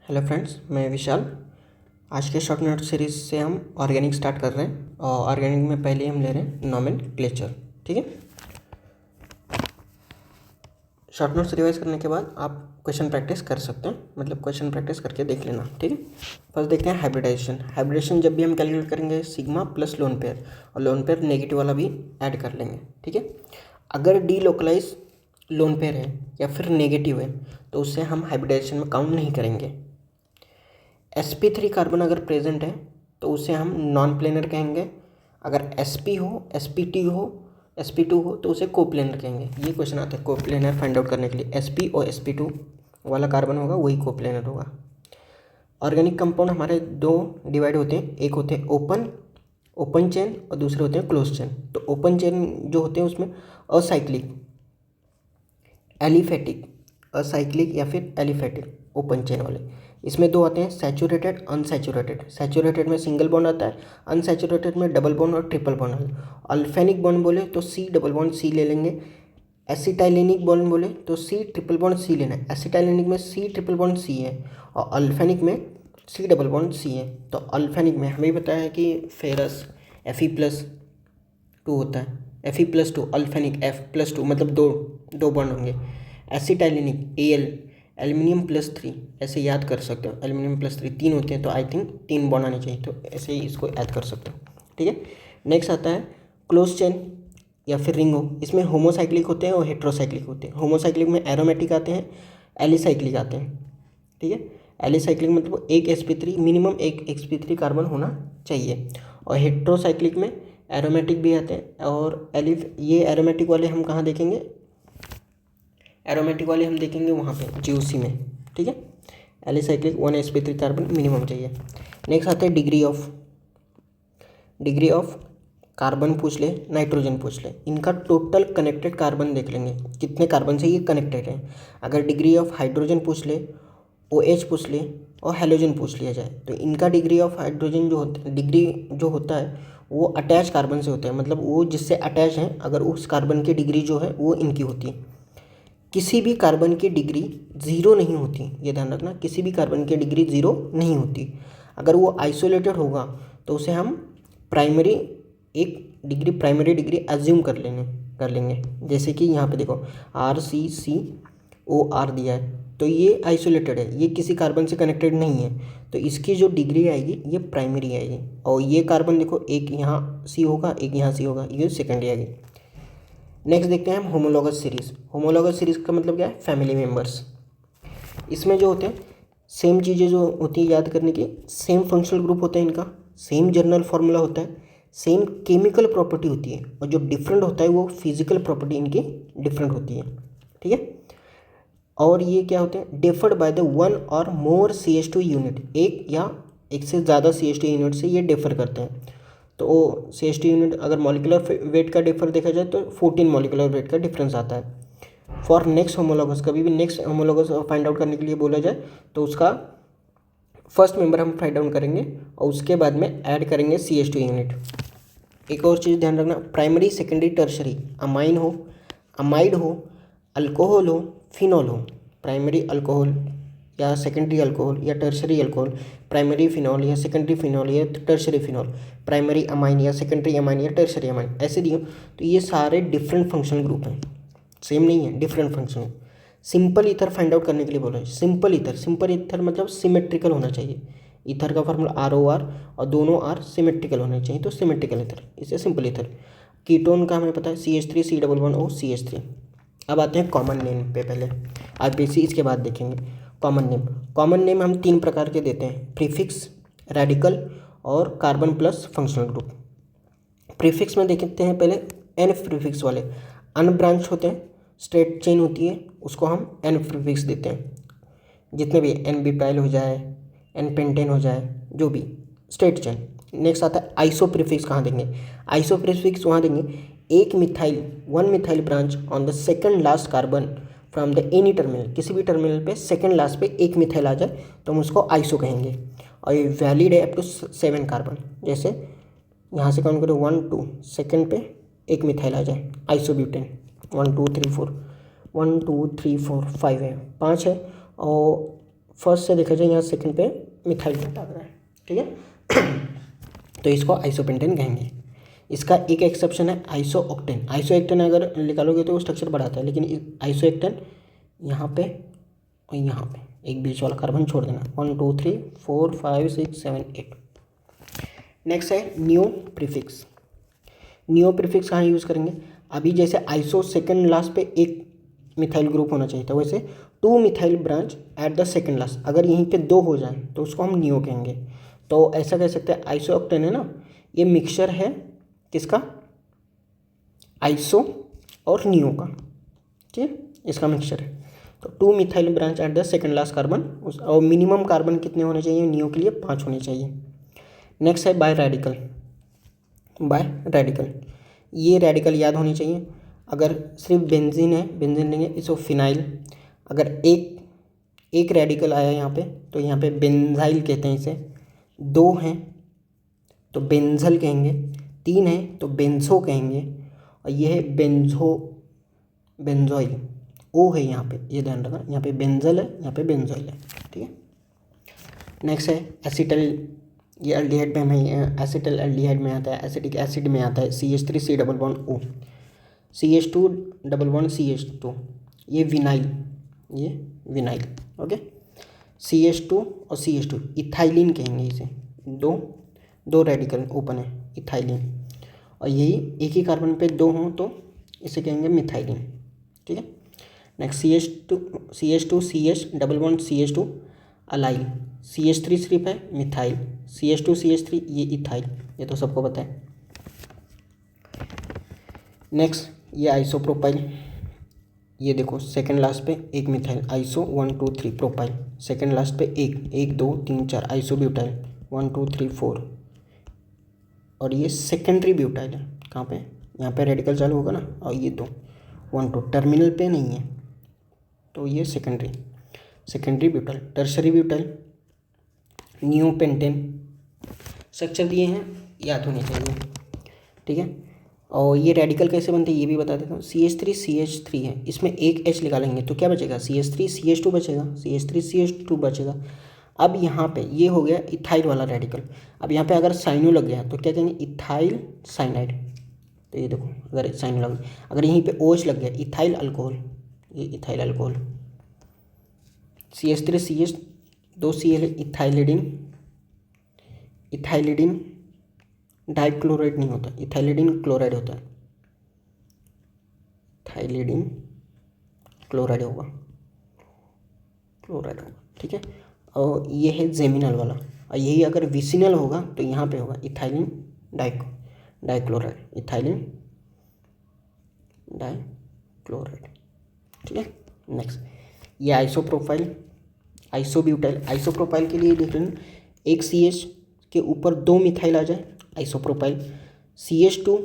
Hello friends, मैं विशाल। आज के शॉर्ट नोट सीरीज से हम ऑर्गेनिक स्टार्ट कर रहे हैं और ऑर्गेनिक में पहले हम ले रहे हैं नोमेनक्लेचर। ठीक है। शॉर्ट नोट्स रिवाइज करने के बाद आप क्वेश्चन प्रैक्टिस कर सकते हैं, मतलब क्वेश्चन प्रैक्टिस करके देख लेना। ठीक है। फर्स्ट देखते हैं हाइब्रिडाइजेशन। हाइब्रिडाइजेशन जब भी हम कैलकुलेट करेंगे सिग्मा प्लस लोन पेयर, और लोन पेयर नेगेटिव वाला भी ऐड कर लेंगे। ठीक है। अगर डी लोकलाइज लोन पेयर है या फिर नेगेटिव है तो उससे हम हाइब्रिडाइजेशन में काउंट नहीं करेंगे। sp3 कार्बन अगर प्रेजेंट है तो उसे हम नॉन प्लेनर कहेंगे। अगर sp हो, spt हो, sp2 हो तो उसे कोप्लेनर कहेंगे। ये क्वेश्चन आता है कोप्लेनर फाइंड आउट करने के लिए। sp और sp2 वाला कार्बन होगा वही कोप्लेनर होगा। ऑर्गेनिक कंपाउंड हमारे दो डिवाइड होते हैं, एक होते हैं ओपन चेन और दूसरे होते हैं क्लोज चेन। तो ओपन चेन जो होते हैं उसमें असाइक्लिक, एलिफेटिक, असाइक्लिक या फिर एलिफेटिक ओपन चेन वाले। इसमें दो आते हैं, सैचुरेटेड, अनसैचुरेटेड। सैचुरेटेड में सिंगल बॉन्ड आता है, अनसैचुरेटेड में डबल बॉन्ड और ट्रिपल बॉन्ड है। अल्फेनिक बॉन्ड बोले तो सी डबल बॉन्ड सी ले लेंगे। एसिटाइलेनिक बॉन्ड बोले तो सी ट्रिपल बॉन्ड सी लेना है। एसिटाइलेनिक में सी ट्रिपल बॉन्ड सी है और अल्फेनिक में सी डबल बॉन्ड सी है। तो अल्फेनिक में हमें पता है कि फेरस Fe+2 होता है, Fe+2, अल्फेनिक F+2, मतलब दो बॉन्ड होंगे। एसिटाइलेनिक Al, एल्यूमिनियम+3, ऐसे याद कर सकते हो। एल्यूमिनियम+3 तीन होते हैं तो आई थिंक 3 बॉन्ड आने चाहिए, तो ऐसे ही इसको ऐड कर सकते हो। ठीक है। नेक्स्ट आता है क्लोज चेन या फिर रिंगो। इसमें होमोसाइक्लिक होते हैं और हेट्रोसाइक्लिक होते हैं। होमोसाइक्लिक में एरोमेटिक आते हैं, एलिसाइक्लिक आते हैं। ठीक है। एलिसाइक्लिक मतलब एक sp3, मिनिमम एक sp3 कार्बन होना चाहिए। और हेट्रोसाइक्लिक में एरोमेटिक भी आते हैं और ये एरोमेटिक वाले हम कहाँ देखेंगे, एरोमेटिक वाले हम देखेंगे वहाँ पे GOC में। ठीक है। एलिसाइक्लिक 1 sp3 कार्बन मिनिमम चाहिए। नेक्स्ट आते हैं डिग्री ऑफ कार्बन पूछ ले, नाइट्रोजन पूछ ले। इनका टोटल कनेक्टेड कार्बन देख लेंगे, कितने कार्बन से ये कनेक्टेड है। अगर डिग्री ऑफ हाइड्रोजन पूछ ले, OH पूछ ले और हेलोजन पूछ लिया जाए तो इनका डिग्री ऑफ हाइड्रोजन डिग्री जो होता है वो अटैच कार्बन से होता है, मतलब वो जिससे अटैच हैं अगर उस कार्बन की डिग्री जो है वो इनकी होती है। किसी भी कार्बन की डिग्री ज़ीरो नहीं होती, ये ध्यान रखना, किसी भी कार्बन की डिग्री ज़ीरो नहीं होती। अगर वो आइसोलेटेड होगा तो उसे हम प्राइमरी डिग्री एज्यूम कर लेंगे। जैसे कि यहाँ पे देखो RCCOR दिया है तो ये आइसोलेटेड है, ये किसी कार्बन से कनेक्टेड नहीं है, तो इसकी जो डिग्री आएगी ये प्राइमरी आएगी। और ये कार्बन देखो, एक यहाँ C होगा, एक यहाँ C होगा, ये सेकेंडरी आएगी। नेक्स्ट देखते हैं हम होमोलॉगस सीरीज़। होमोलॉगस सीरीज़ का मतलब क्या है, फैमिली मेम्बर्स। इसमें जो होते हैं सेम चीज़ें जो होती हैं याद करने की, सेम फंक्शनल ग्रुप होता है इनका, सेम जनरल फार्मूला होता है, सेम केमिकल प्रॉपर्टी होती है, और जो डिफरेंट होता है वो फिजिकल प्रॉपर्टी इनकी डिफरेंट होती है। ठीक है। और ये क्या होते हैं, डिफर्ड बाय द 1 और मोर CH2 यूनिट, एक या एक से ज़्यादा CH2 यूनिट से ये डिफर करते हैं। तो CH2 यूनिट अगर मॉलिकुलर वेट का डिफर देखा जाए तो 14 मॉलिकुलर वेट का डिफरेंस आता है। फॉर नेक्स्ट होमोलॉगस, कभी भी नेक्स्ट होमोलॉगस फाइंड आउट करने के लिए बोला जाए तो उसका फर्स्ट मेंबर हम फाइंड आउट करेंगे और उसके बाद में ऐड करेंगे CH2 यूनिट। एक और चीज़ ध्यान रखना, प्राइमरी, सेकेंडरी, टर्शरी, अमाइन हो, अमाइड हो, अल्कोहल हो, फिनॉल हो, प्राइमरी अल्कोहल या सेकेंडरी अल्कोहल या टर्शरी अल्कोहल, प्राइमरी फिनॉल या सेकेंडरी फिनॉल या टर्शरी फिनॉल, प्राइमरी अमाइन या सेकेंडरी अमाइन या टर्शरी अमाइन, ऐसे दिए तो ये सारे डिफरेंट फंक्शनल ग्रुप हैं, सेम नहीं है, different function. Simple ether find out करने के लिए बोला है। सिंपल ईथर मतलब सिमेट्रिकल होना चाहिए। ईथर का फार्मूला ROR और दोनों R सिमेट्रिकल होने चाहिए, तो सिमेट्रिकल ईथर, इसे सिंपल ईथर। कीटोन का हमें पता है CH3 C11O CH3। अब आते हैं कॉमन नेम पे, पहले RBC, इसके बाद देखेंगे कॉमन नेम हम 3 प्रकार के देते हैं, प्रीफिक्स, रेडिकल और carbon plus functional group. Prefix में देखते हैं पहले N प्रीफिक्स वाले, अनब्रांच होते हैं, स्ट्रेट चेन होती है, उसको हम N प्रीफिक्स देते हैं। जितने भी N-ब्यूटाइल हो जाए, N-पेंटेन हो जाए, जो भी स्ट्रेट चेन। नेक्स्ट आता है आइसो प्रीफिक्स, कहाँ देंगे, आइसो प्रीफिक्स वहाँ देंगे, one methyl branch on the second last carbon from the any terminal, किसी भी टर्मिनल पे सेकंड लास्ट पे एक मिथाइल आ जाए तो हम उसको आइसो कहेंगे। और ये वैलिड है अप टू 7 कार्बन, जैसे यहाँ से काउंट करो 1 2 सेकंड पे एक मिथाइल आ जाए, आइसोब्यूटेन 1 2 3 4 1 2 3 4 5 है, 5 है, और फर्स्ट से देखा जाए यहाँ सेकंड पे मिथाइल ग्रुप आ रहा है, ठीक है। तो इसको आइसोपेंटेन कहेंगे। इसका एक एक्सेप्शन है आइसोऑक्टेन। आइसोएक्टेन अगर निकालोगे तो वो स्ट्रक्चर बढ़ाता है, लेकिन आइसोएक्टेन यहाँ पे और यहाँ पे एक बीच वाला कार्बन छोड़ देना। 1 2 3 4 5 6 7 8। नेक्स्ट है नियो प्रीफिक्स। नियो प्रीफिक्स कहाँ यूज़ करेंगे? अभी जैसे आइसो सेकंड लास्ट पे एक मिथाइल ग्रुप होना चाहिए था, वैसे 2 methyl branch at the second last, अगर यहीं पे 2 हो जाए तो उसको हम नियो कहेंगे। तो ऐसा कह सकते हैं आइसोऑक्टेन है ना, ये मिक्सचर है किसका? आइसो और नियो का, ठीक है, इसका मिक्सचर है। तो 2 methyl branch at the second last carbon, और मिनिमम कार्बन कितने होने चाहिए नियो के लिए? 5 होने चाहिए। नेक्स्ट है बाय रेडिकल। बाय रेडिकल, ये रेडिकल याद होनी चाहिए। अगर सिर्फ बेंजीन है, बेंजीन लेंगे, इसको फिनाइल। अगर एक रेडिकल आया यहाँ पे तो यहाँ पे बेंजाइल कहते हैं इसे। 2 हैं तो बेंजल कहेंगे, 3 है तो बेंसो कहेंगे, और ये है बेंजोइल। ओ है यहाँ पे, ये ध्यान रखना, यहाँ पे बेंजल है, यहाँ पे बेंजोइल है, ठीक है। नेक्स्ट है एसिटल। ये एल्डिहाइड में हमें एसिटल एल्डिहाइड में आता है, एसिटिक एसिड में आता है। CH3 double bond O, CH2 double bond CH2, ये विनाइल, ये विनाइल, ओके। CH2 और CH2 इथाइलिन कहेंगे इसे। दो रेडिकल ओपन है, इथाइलिन, और यही एक ही कार्बन पे 2 हों तो इसे कहेंगे मिथाइलिन, ठीक है। Next CH2 CH double bond CH2 allyl. CH3 सिर्फ है मिथाइल, CH2 CH3 ये इथाइल, ये तो सबको पता है। नेक्स्ट ये आइसोप्रोपाइल। ये देखो सेकंड लास्ट पे एक methyl, iso 1 2 3 propyl. Second last पे 1 2 3 4 आइसोब्यूटाइल 1 2 3 4, और ये सेकेंडरी ब्यूटाइल है। कहाँ पे? यहाँ पे रेडिकल चालू होगा ना, और ये 2 1 2 टर्मिनल पे नहीं है, तो ये secondary butyl. Tertiary butyl, neopentane. Structure दिए हैं, याद होने चाहिए, ठीक है। और ये रेडिकल कैसे बनते हैं ये भी बता देता हूँ। CH3 CH3 है, इसमें एक H निकालेंगे तो क्या बचेगा? CH3 CH2 बचेगा, CH3 CH2 बचेगा। अब यहाँ पे ये हो गया इथाइल वाला रेडिकल। अब यहाँ पे अगर साइनो लग गया तो क्या कहेंगे? Ethyl cyanide. तो ये देखो अगर साइनो लग गया, अगर यहीं पे OH लग गया, इथाइल अल्कोहल, ये ethyl alcohol. CH3 CH 2 Cl ethylidene dichloride नहीं होता, इथाइलिडिन क्लोराइड होता है, इथाइलिडिन क्लोराइड होगा, ठीक है। और ये है जेमिनल वाला, और यही अगर विसिनल होगा तो यहाँ पे होगा इथाइलिन डाइक्लोराइड, इथाइलिन डाइक्लोराइड, ठीक है। नेक्स्ट ये आइसोप्रोपाइल, आइसोब्यूटाइल। आइसोप्रोपाइल के लिए देख लेना, एक CH के ऊपर 2 मिथाइल आ जाए, आइसोप्रोपाइल। CH2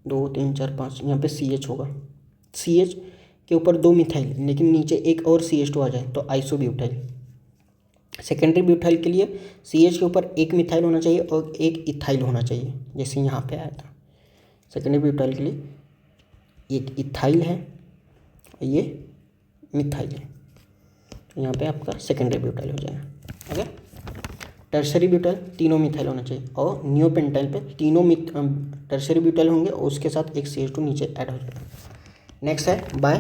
2 3 4 5, यहाँ पे CH होगा, CH के ऊपर 2 मिथाइल, लेकिन नीचे एक और CH2 आ जाए तो आइसोब्यूटाइल। सेकेंडरी ब्यूटाइल के लिए CH के ऊपर एक मिथाइल होना चाहिए और एक इथाइल होना चाहिए, जैसे यहाँ पे आया था। सेकेंडरी ब्यूटाइल के लिए एक इथाइल है और ये मिथाइल है, तो यहाँ पे आपका सेकेंडरी ब्यूटाइल हो जाएगा, ओके। टर्शरी ब्यूटाइल तीनों मिथाइल होना चाहिए, और नियोपेंटाइल पे तीनों टर्शरी ब्यूटाइल होंगे और उसके साथ एक CH2 नीचे ऐड हो जाएगा। नेक्स्ट है बाय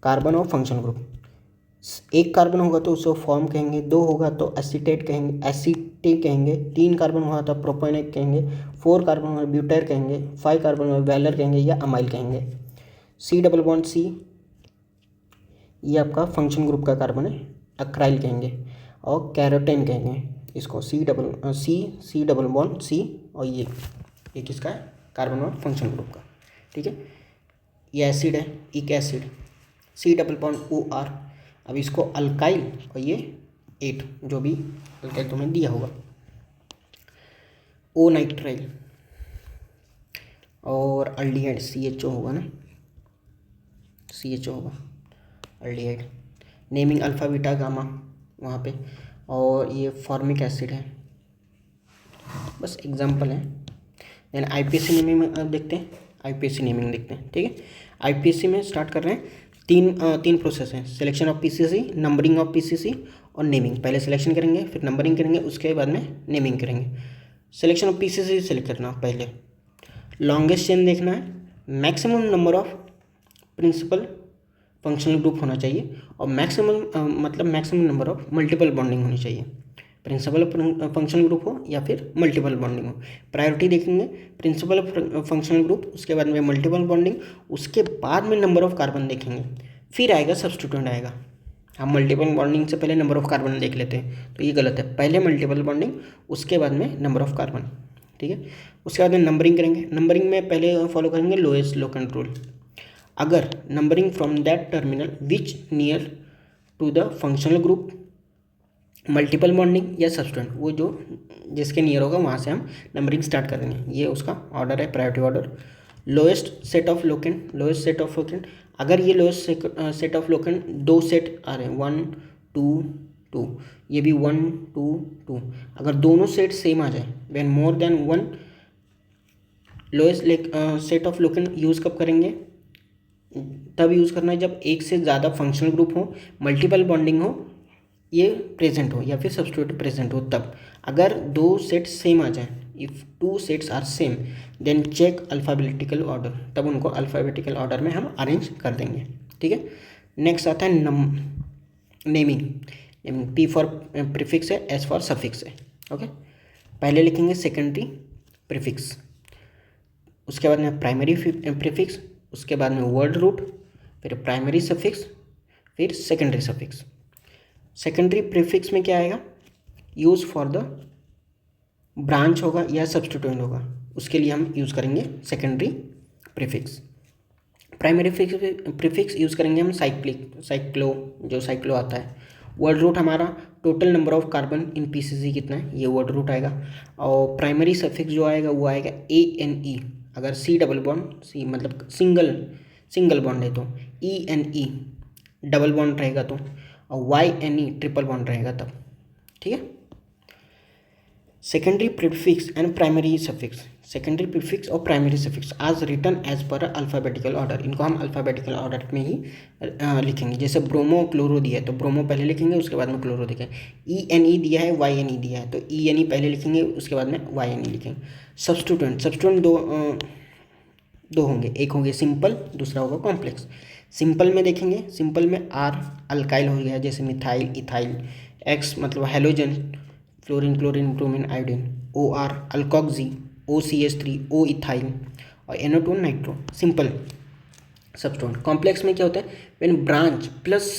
कार्बन और फंक्शन ग्रुप। एक कार्बन होगा तो उसको फॉर्म कहेंगे, 2 होगा तो एसीटेट कहेंगे, एसीटेट कहेंगे, 3 कार्बन होगा तो प्रोपेनिक कहेंगे, 4 कार्बन होगा ब्यूटाइल कहेंगे, 5 कार्बन होगा वैलर कहेंगे या अमाइल कहेंगे। C डबल बॉन्ड C ये आपका फंक्शन ग्रुप का कार्बन है, अक्राइल कहेंगे, और कैरोटेन कहेंगे इसको। C डबल बॉन्ड C, और ये किसका है? कार्बन और फंक्शन ग्रुप का, ठीक है। ये एसिड है, इक acid, C double bond OR। अब इसको अल्काइल, और ये 8 जो भी अल्काइल तुम्हें दिया होगा, O नाइट्राइल, और अल्डिहाइड CHO होगा ना, CHO होगा aldehyde. Naming alpha beta gamma वहाँ पे, और ये फॉर्मिक एसिड है, बस एग्जांपल है। देन IPC नेमिंग में देखते हैं, IPC नेमिंग देखते हैं, ठीक है। IPC में स्टार्ट कर रहे हैं, तीन प्रोसेस हैं, selection of PCC, numbering of PCC और नेमिंग। पहले सिलेक्शन करेंगे, फिर नंबरिंग करेंगे, उसके बाद में नेमिंग करेंगे। सिलेक्शन ऑफ पीसीसी सेलेक्ट करना, पहले लॉन्गेस्ट चेन देखना है, maximum number of principal functional group होना चाहिए और maximum number of multiple bonding होनी चाहिए। प्रिंसिपल फंक्शनल ग्रुप हो या फिर मल्टीपल बॉन्डिंग हो। प्रायोरिटी देखेंगे प्रिंसिपल फंक्शनल ग्रुप, उसके बाद में मल्टीपल बॉन्डिंग, उसके बाद में नंबर ऑफ कार्बन देखेंगे, फिर आएगा सब्स्टिट्यूएंट आएगा। हम मल्टीपल बॉन्डिंग से पहले नंबर ऑफ कार्बन देख लेते हैं, तो ये गलत है। पहले मल्टीपल बॉन्डिंग, उसके बाद में नंबर ऑफ कार्बन, ठीक है। उसके बाद में नंबरिंग करेंगे। नंबरिंग में पहले फॉलो करेंगे लोएस्ट लोकेंट रूल। अगर numbering from that terminal which near to the functional group, multiple bonding या सब्स्टिट्यूएंट, वो जो जिसके नियर होगा वहाँ से हम नंबरिंग स्टार्ट करेंगे। ये उसका ऑर्डर है, priority order. Lowest set of locant, अगर ये लोएस्ट सेट ऑफ लोकेंट दो सेट आ रहे हैं 1 2 2, ये भी 1 2 2, अगर दोनों सेट सेम आ जाए, when more then one lowest set of locant use कब करेंगे? तब यूज़ करना है जब एक से ज़्यादा फंक्शनल ग्रुप हो, मल्टीपल बॉन्डिंग हो, ये प्रेजेंट हो या फिर सब्स्टिट्यूट प्रेजेंट हो तब। अगर दो सेट सेम आ जाए, if two sets are same then check alphabetical order, तब उनको अल्फ़ाबेटिकल ऑर्डर में हम अरेंज कर देंगे, ठीक है। नेक्स्ट आता है नेमिंग। पी फॉर प्रीफिक्स है, एस फॉर सफिक्स है, ओके। पहले लिखेंगे सेकेंडरी प्रीफिक्स, उसके बाद में प्राइमरी प्रीफिक्स, उसके बाद में वर्ड रूट, फिर प्राइमरी सफिक्स, फिर सेकेंडरी सफिक्स। सेकेंडरी प्रीफिक्स में क्या आएगा? यूज़ फॉर द ब्रांच होगा या सब्स्टिट्यूएंट होगा, उसके लिए हम यूज़ करेंगे secondary prefix. Primary prefix use करेंगे हम साइक्लो आता है। वर्ड रूट हमारा total number of carbon in PCC कितना है, ये वर्ड रूट आएगा। और प्राइमरी सफिक्स जो आएगा वो आएगा ANE, अगर C डबल बॉन्ड, C मतलब सिंगल बॉन्ड है तो ENE, डबल बॉन्ड रहेगा तो, और YNE ट्रिपल बॉन्ड रहेगा तब, ठीक है। Secondary prefix and primary suffix, secondary prefix और primary suffix as written as per alphabetical order, इनको हम अल्फ़ाबेटिकल ऑर्डर में ही लिखेंगे। जैसे ब्रोमो क्लोरो दिया है तो ब्रोमो पहले लिखेंगे, उसके बाद में क्लोरो लिखेंगे। ENE दिया है, YNE दिया है तो ENE पहले लिखेंगे, उसके बाद में YNE लिखेंगे। सब्स्टिट्यूएंट दो होंगे, एक होंगे सिंपल, दूसरा होगा कॉम्प्लेक्स। सिंपल में देखेंगे, सिंपल में R अल्काइल हो गया, जैसे मिथाइल, इथाइल। X मतलब halogen, fluorine, chlorine, bromine, iodine. OR alkoxy, OCH3, O ethyl, और NO2 nitro, simple substituent. Complex में क्या होता है? व्हेन ब्रांच प्लस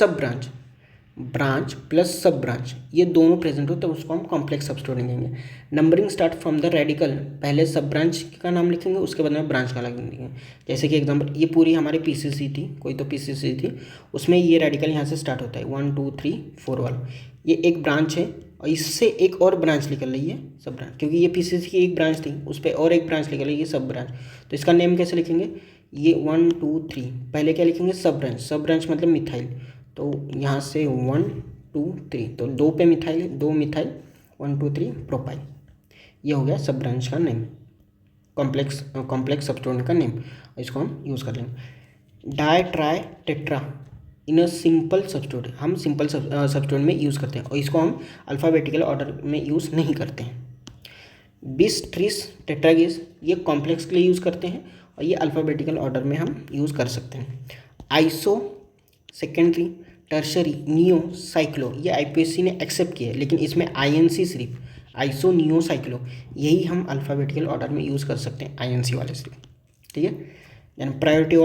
सब ब्रांच ये दोनों प्रेजेंट हो तो उसको हम कॉम्प्लेक्स सब्स्टिट्यूएंट कहेंगे। Numbering start from the radical, पहले सब ब्रांच का नाम लिखेंगे, उसके बाद में ब्रांच का नाम लिखेंगे। जैसे कि एग्जांपल, ये पूरी हमारी पीसीसी थी, कोई तो पीसीसी थी, उसमें ये रेडिकल यहाँ से स्टार्ट होता है 1 2 3 4 वाला, ये एक ब्रांच है और इससे एक और ब्रांच निकल रही है सब ब्रांच, क्योंकि ये पीसीसी की एक ब्रांच थी, उस पर और एक ब्रांच निकल रही है सब ब्रांच। तो इसका नेम कैसे लिखेंगे? ये 1 2 3 पहले क्या लिखेंगे? सब ब्रांच मतलब मिथाइल, तो यहाँ से 1 2 3, तो 2 पे मिथाइल है, 2 मिथाइल, 1 2 3 प्रोपाइल, ये हो गया सब ब्रांच का नेम, कॉम्प्लेक्स सब्स्टिट्यूएंट का नेम, इसको हम यूज़ कर लेंगे। Di tri tetra in a simple substituent, हम सिंपल सब्स्टिट्यूएंट में यूज़ करते हैं और इसको हम अल्फ़ाबेटिकल ऑर्डर में यूज़ नहीं करते हैं। बिस ट्रिस टेट्रागिस ये कॉम्प्लेक्स के लिए यूज़ करते हैं और ये अल्फ़ाबेटिकल ऑर्डर में हम यूज़ कर सकते हैं। Iso, secondary, tertiary, neo, cyclo, ये IPSC ने एक्सेप्ट किया है, लेकिन इसमें INC सिर्फ, आइसो, नियो, साइक्लो, यही हम अल्फ़ाबेटिकल ऑर्डर में यूज़ कर सकते हैं, INC वाले सिर्फ, ठीक है। देन प्रायोरिटी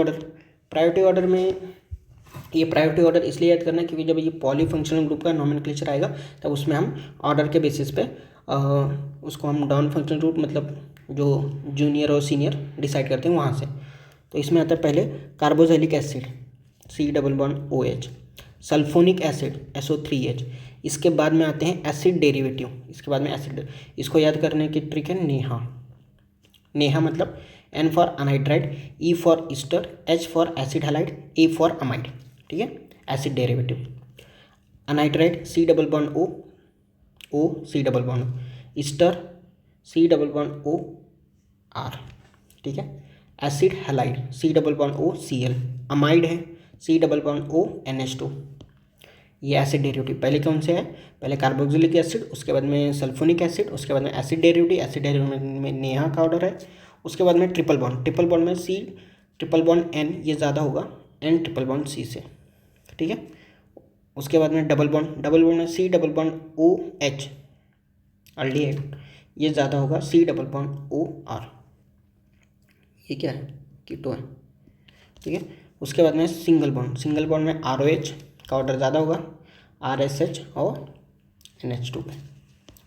ऑर्डर में, ये प्रायोरिटी ऑर्डर इसलिए ऐड करना है क्योंकि जब ये पॉलीफंक्शनल ग्रुप का नोमेनक्लेचर आएगा तब उसमें हम ऑर्डर के बेसिस पे उसको हम डाउन फंक्शनल ग्रुप मतलब जो जूनियर और सीनियर डिसाइड करते हैं वहाँ से। तो इसमें आता है पहले carboxylic acid, C double bond OH, sulphonic acid SO3H, इसके बाद में आते हैं एसिड डेरिवेटिव, इसके बाद में एसिड, इसको याद करने की ट्रिक है नेहा मतलब N for anhydride, E for Easter, H for acid halide, A for amide, ठीक है। Acid derivative anhydride C double bond O C double bond, Easter C double bond O R, ठीक है। Acid halide C double bond O Cl, amide है C double bond O NH2, ये acid derivative. पहले कौन से है, पहले carboxylic acid, उसके बाद में सल्फोनिक एसिड, उसके बाद में एसिड डेरिवेटिव, एसिड डेरिवेटिव में नेहा का ऑर्डर है, उसके बाद में ट्रिपल बॉन्ड में C ट्रिपल बॉन्ड N, ये ज़्यादा होगा N ट्रिपल बॉन्ड C से, ठीक है। उसके बाद में डबल बॉन्ड में C double bond OH aldehyde, ये ज़्यादा होगा C डबल बॉन्ड OR, ये क्या है, कीटो है, ठीक है। उसके बाद में सिंगल बॉन्ड में ROH का ऑर्डर ज़्यादा होगा RSH और NH2 पे,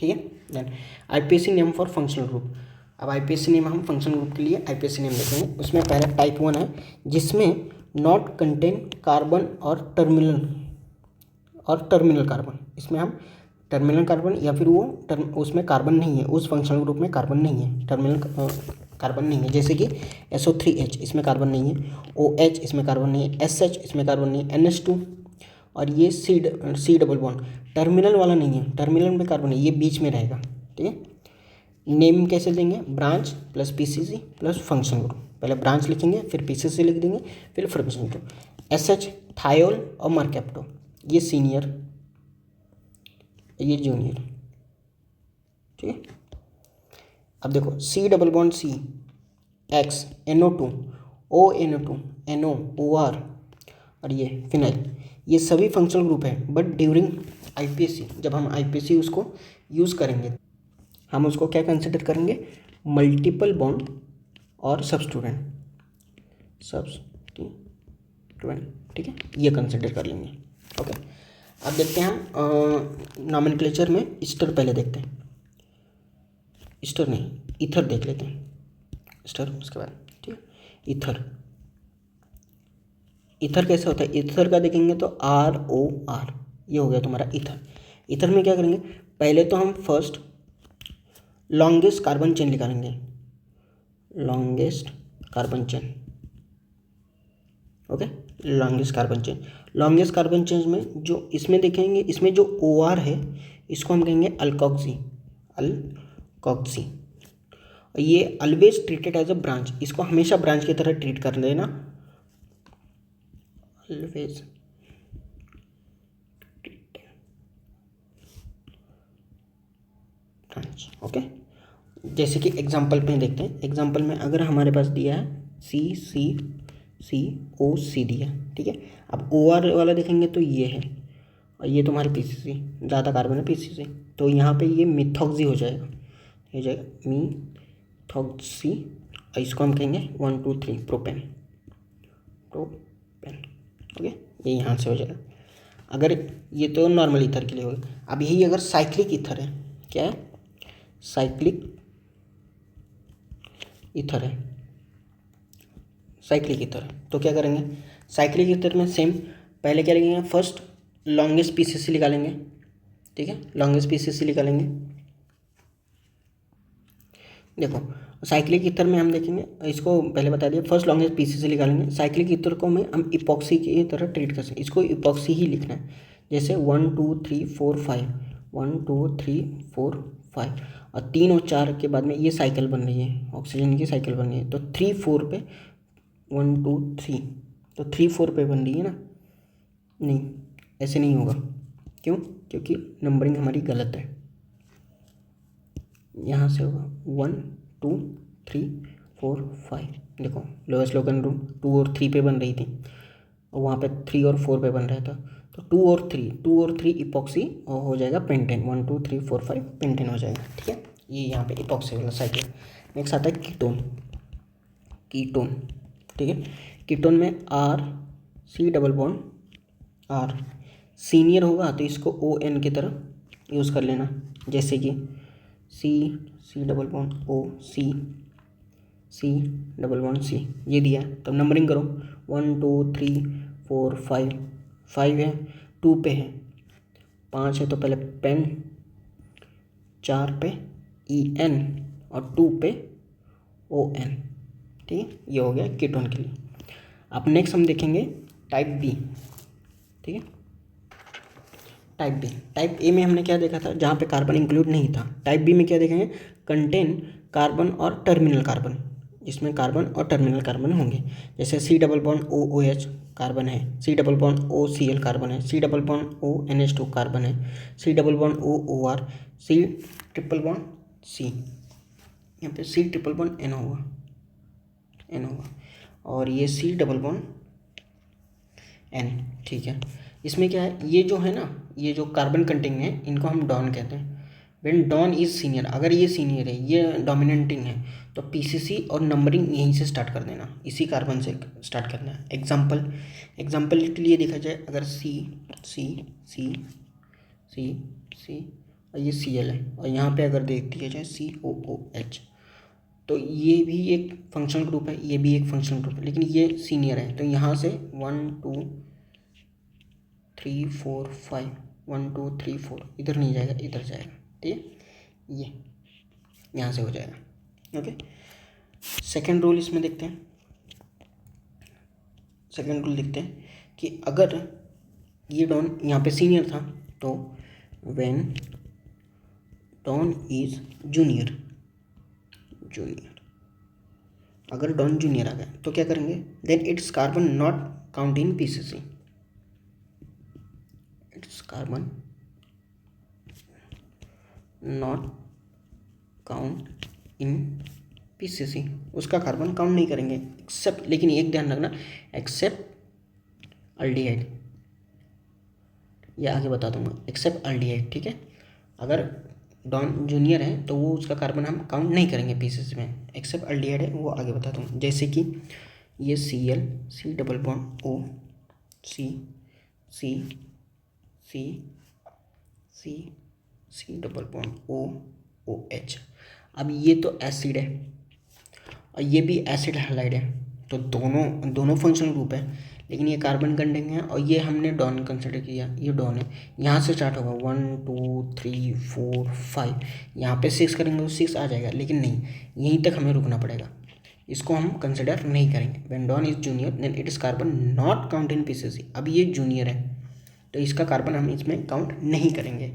ठीक है। Then IPAC name for functional group. अब IPAC नेम हम फंक्शनल ग्रुप के लिए IPAC नेम देखेंगे। उसमें पहले टाइप 1 है जिसमें नॉट कंटेन कार्बन और टर्मिनल कार्बन, इसमें हम टर्मिनल कार्बन या फिर उसमें कार्बन नहीं है, उस फंक्शनल ग्रुप में कार्बन नहीं है, टर्मिनल कार्बन नहीं है, जैसे कि SO3H इसमें कार्बन नहीं है, OH इसमें कार्बन नहीं है, SH इसमें कार्बन नहीं है, NH2 और ये C डबल बॉन्ड टर्मिनल वाला नहीं है, टर्मिनल में कार्बन है, ये बीच में रहेगा, ठीक है। नेम कैसे देंगे, branch plus PCC plus function group, पहले ब्रांच लिखेंगे फिर PCC लिख देंगे फिर फंक्शन ग्रुप। SH थायोल और मरकैप्टो, ये सीनियर ये जूनियर, ठीक है। अब देखो C double bond C X NO2 ONO2 NO OR और ये फिनाइल, ये सभी फंक्शनल ग्रुप है। बट ड्यूरिंग IPAC, जब हम IPAC उसको यूज़ करेंगे, हम उसको क्या कंसिडर करेंगे, मल्टीपल बॉन्ड और सब्स्टिट्यूएंट, ठीक है, ये कंसिडर कर लेंगे, ओके। अब देखते हैं हम नॉमेनक्लेचर में ईस्टर पहले देखते हैं, ईस्टर नहीं ईथर देख लेते हैं, ईस्टर उसके बाद, ठीक है। ईथर कैसे होता है, ईथर का देखेंगे तो ROR, ये हो गया तुम्हारा ईथर। ईथर में क्या करेंगे, पहले तो हम फर्स्ट लॉन्गेस्ट कार्बन चेन निकालेंगे, longest carbon chain, okay. Longest carbon chain में जो इसमें देखेंगे, इसमें जो OR है इसको हम कहेंगे अल्कोक्सी, और ये always treated as a branch, इसको हमेशा ब्रांच की तरह ट्रीट कर लेना, ऑलवेज ब्रांच, ओके। जैसे कि एग्जांपल में देखते हैं, एग्जांपल में अगर हमारे पास दिया है COC दिया, ठीक है। अब OR वाला देखेंगे तो ये है और ये तुम्हारी PCC, ज़्यादा कार्बन है PCC, तो यहाँ पे ये मिथॉक्सी हो जाएगा, मिथॉक्सी, और इसको हम कहेंगे 1 2 3 प्रोपेन, ओके, ये यहाँ से हो जाएगा। अगर ये तो नॉर्मल ईथर के लिए होगा। अब यही अगर साइक्लिक ईथर है, क्या है, साइक्लिक ईथर है, तो क्या करेंगे, साइक्लिक ईथर में सेम पहले क्या लिखेंगे, फर्स्ट लॉन्गेस्ट PCC निकालेंगे, ठीक है, लॉन्गेस्ट PCC निकालेंगे। देखो साइक्लिक ईथर में हम देखेंगे, इसको पहले बता दिया, फर्स्ट लॉन्गेस्ट PCC निकालेंगे। साइक्लिक ईथर को में हम इपॉक्सी की तरह ट्रीट कर सकते हैं, इसको इपॉक्सी ही लिखना है, जैसे 1 2 3 4 5 1 2 3 4 5 और 3 और 4 के बाद में ये साइकिल बन रही है, ऑक्सीजन की साइकिल बन रही है, तो 3 4 पे 1 2 3, तो 3 4 पे बन रही है ना, नहीं ऐसे नहीं होगा, क्यों, क्योंकि नंबरिंग हमारी गलत है, यहाँ से होगा 1 2 3 4 5, देखो लोएस्ट लोकल रूम 2 और 3 पे बन रही थी और वहाँ पे 3 और 4 पे बन रहा था, तो 2 और 3 इपॉक्सी और हो जाएगा पेंटेन, 1 2 3 4 5 पेंटेन हो जाएगा, ठीक है। ये यहाँ पे इपॉक्सी वाला साइकिल। नेक्स्ट आता है कीटोन, ठीक है। कीटोन में C double bond R senior होगा तो इसको ON की तरह यूज़ कर लेना, जैसे कि C double bond O C double bond C, ये दिया है, तब नंबरिंग करो 1 2 3 4 5 है, 2 पे है, 5 है तो पहले पेन, 4 पे EN और 2 पे ON, ठीक है। ये हो गया कीटोन के लिए। अब नेक्स्ट हम देखेंगे टाइप B, ठीक है। टाइप ए में हमने क्या देखा था, जहाँ पे कार्बन इंक्लूड नहीं था। टाइप बी में क्या देखेंगे, कंटेन कार्बन और टर्मिनल कार्बन, जिसमें कार्बन और टर्मिनल कार्बन होंगे। जैसे C double bond OOH carbon है, C double bond OCl carbon है, C double bond ONH2 carbon है, C double bond OOR, C triple bond C, यहाँ पे C ट्रिपल बॉन्ड N होगा और ये C डबल बॉन्ड N। ठीक है, इसमें क्या है, ये जो है ना, ये जो कार्बन कंटेनिंग है इनको हम डॉन कहते हैं। व्हेन डॉन इज सीनियर, अगर ये सीनियर है, ये डोमिनेटिंग है, तो पीसीसी और नंबरिंग यहीं से स्टार्ट कर देना, इसी कार्बन से स्टार्ट करना है। एग्जाम्पल के लिए देखा जाए, अगर सी सी सी सी सी और ये Cl है और यहाँ पे अगर देख दिया जाए COOH, तो ये भी एक फंक्शनल ग्रुप है, ये भी एक फंक्शनल ग्रुप है, लेकिन ये सीनियर है, तो यहाँ से 1 2 3 4 5 1 2 3 4 इधर नहीं जाएगा, इधर जाएगा, ठीक है, ये यहाँ से हो जाएगा। ओके, सेकेंड रूल इसमें देखते हैं। सेकेंड रूल देखते हैं कि अगर ये डॉन यहाँ पे सीनियर था, तो व्हेन डॉन इज जूनियर, अगर डॉन जूनियर आ गया तो क्या करेंगे, then it's carbon not count in PCC, it's carbon not count in PCC, उसका कार्बन काउंट नहीं करेंगे एक्सेप्ट, लेकिन एक ध्यान रखना, एक्सेप्ट अल्डिहाइड, ये आगे बता दूंगा, एक्सेप्ट अल्डिहाइड। ठीक है, अगर डॉन जूनियर है तो वो उसका कार्बन हम काउंट नहीं करेंगे पीसीसी में, एक्सेप्ट अल्डिहाइड है वो आगे बता दूंगा। जैसे कि ये Cl, C double bond O, C C C C C double bond O OH। अब ये तो एसिड है और ये भी एसिड हैलाइड है, तो दोनों फंक्शनल ग्रुप है, लेकिन ये कार्बन कंटेनिंग है और ये हमने डॉन कंसिडर किया, ये डॉन है। यहाँ से स्टार्ट होगा 1 2 3 4 5, यहाँ पे 6 करेंगे तो 6 आ जाएगा, लेकिन नहीं, यहीं तक हमें रुकना पड़ेगा, इसको हम कंसिडर नहीं करेंगे। When done is junior then it is carbon not count in PCC. अब ये जूनियर है तो इसका कार्बन हम इसमें काउंट नहीं करेंगे,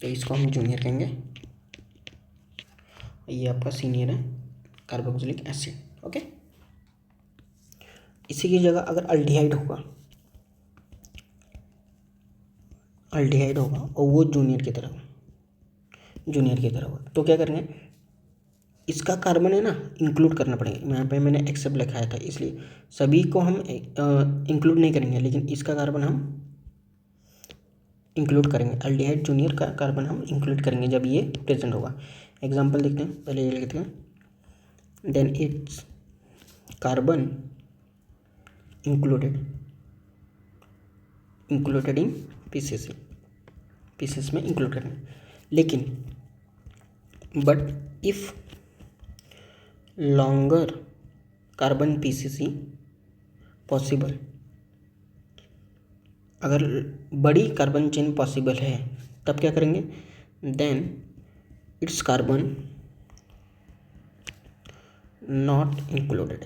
तो इसको हम जूनियर कहेंगे। ये आपका सीनियर है, कार्बोक्सिलिक एसिड। ओके, इसी की जगह अगर अल्डिहाइड होगा और वो जूनियर की तरह होगा, तो क्या करेंगे, इसका कार्बन है ना इंक्लूड करना पड़ेगा। यहाँ पे मैंने एक्सेप्ट लिखाया था, इसलिए सभी को हम इंक्लूड नहीं करेंगे, लेकिन इसका कार्बन हम इंक्लूड करेंगे, अल्डिहाइड जूनियर का कार्बन हम इंक्लूड करेंगे जब ये प्रेजेंट होगा। एग्जाम्पल देखते हैं, पहले ये लिखते हैं, then it's carbon included in PCC में इंक्लूड करेंगे, लेकिन but if longer carbon PCC possible, अगर बड़ी कार्बन चेन पॉसिबल है तब क्या करेंगे, then it's carbon not included,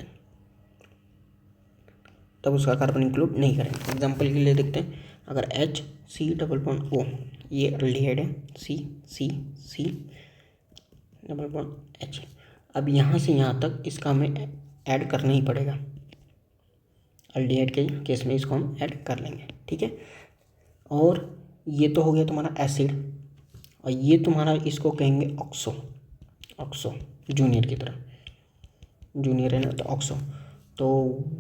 तब उसका कार्बन इंक्लूड नहीं करेंगे। एग्जाम्पल के लिए देखते हैं, अगर H C double bond O, ये अल्डिहाइड है, C C C double bond H, अब यहाँ से यहाँ तक इसका हमें ऐड करना ही पड़ेगा, अल्डिहाइड के केस में इसको हम ऐड कर लेंगे। ठीक है, और ये तो हो गया तुम्हारा एसिड, और ये तुम्हारा इसको कहेंगे ऑक्सो जूनियर की तरह, जूनियर है ना तो ऑक्सो। तो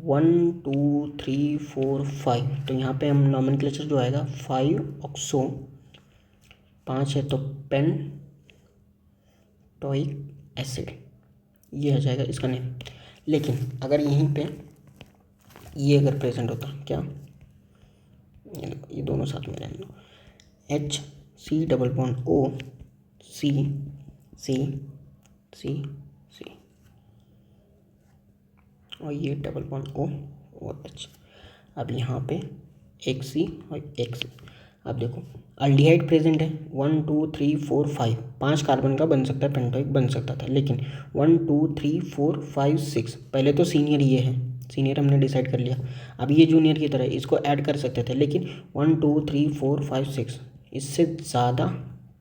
1 2 3 4 5, तो यहाँ पे हम नॉमेनक्लेचर जो आएगा 5 ऑक्सो, 5 है तो पेंटोइक एसिड, ये हो जाएगा इसका नेम। लेकिन अगर यहीं पे ये अगर प्रेजेंट होता, क्या ये दोनों साथ में रहने दो, H C double bond O C C C C और ये डबल बॉन्ड O और H, अब यहाँ पे एक C और एक C। अब देखो अल्डिहाइड प्रेजेंट है, 1 2 3 4 5, 5 कार्बन का बन सकता है, पेंटोइक बन सकता था, लेकिन 1 2 3 4 5 6, पहले तो सीनियर ये है, सीनियर हमने डिसाइड कर लिया, अब ये जूनियर की तरह इसको ऐड कर सकते थे, लेकिन 1 2 3 4 5 6 इससे ज़्यादा